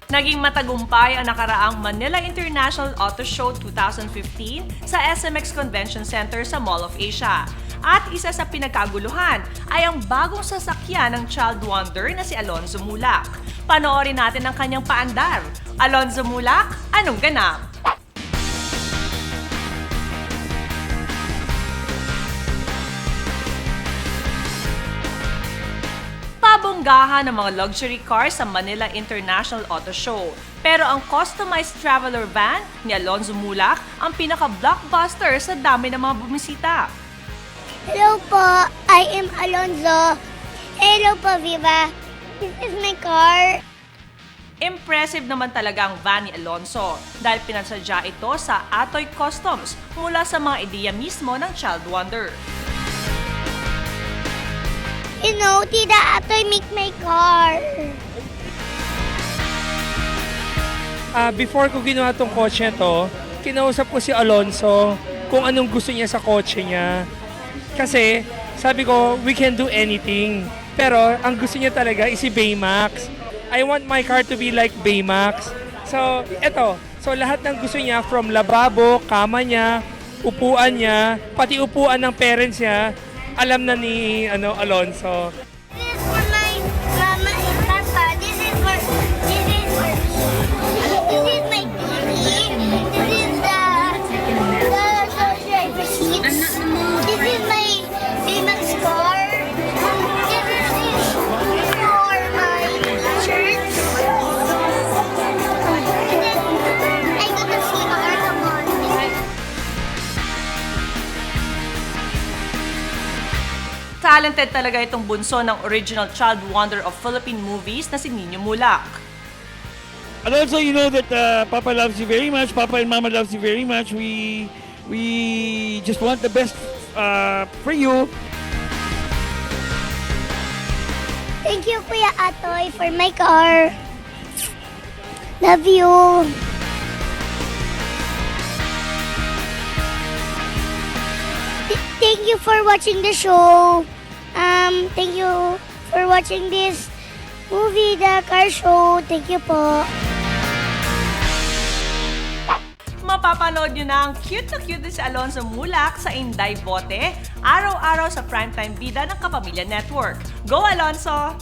Naging matagumpay ang nakaraang Manila International Auto Show 2015 sa SMX Convention Center sa Mall of Asia. At isa sa pinagkaguluhan ay ang bagong sasakyan ng child wonder na si Alonzo Mulak. Panoorin natin ang kanyang paandar. Alonzo Mulak, anong ganap? Pabonggahan ng mga luxury cars sa Manila International Auto Show. Pero ang customized traveler van ni Alonzo Mulak ang pinaka-blockbuster sa dami ng mga bumisita. Hello po, I am Alonzo. Hello po, Viva. This is my car. Impressive naman talaga ang van ni Alonzo dahil pinansadya ito sa Atoy Customs mula sa mga ideya mismo ng child wonder. You know, Tita Atoy make my car. Before ko ginawa tong kotse to, kinausap ko si Alonzo kung anong gusto niya sa kotse niya. Kasi sabi ko, we can do anything. Pero ang gusto niya talaga is si Baymax. I want my car to be like Baymax. So, eto. So, lahat ng gusto niya, from lababo, kama niya, upuan niya, pati upuan ng parents niya, alam na ni Alonzo. This is for my mama and papa. This is my TV. This is the social driver seat. This is my Baymax car. This is for my shirts. And then I got the CR. Come on. Talented talaga itong bunso ng original child wonder of Philippine movies na si Nino Mulak. Alonzo, you know that Papa loves you very much. Papa and Mama loves you very much. We just want the best for you. Thank you, Kuya Atoy, for my car. Love you. Thank you for watching the show. Thank you for watching this movie, the car show. Thank you po. Mapapanood nyo na ang cute na cute si Alonzo Mulak sa Inday Bote, araw-araw sa Primetime Bida ng Kapamilya Network. Go, Alonzo!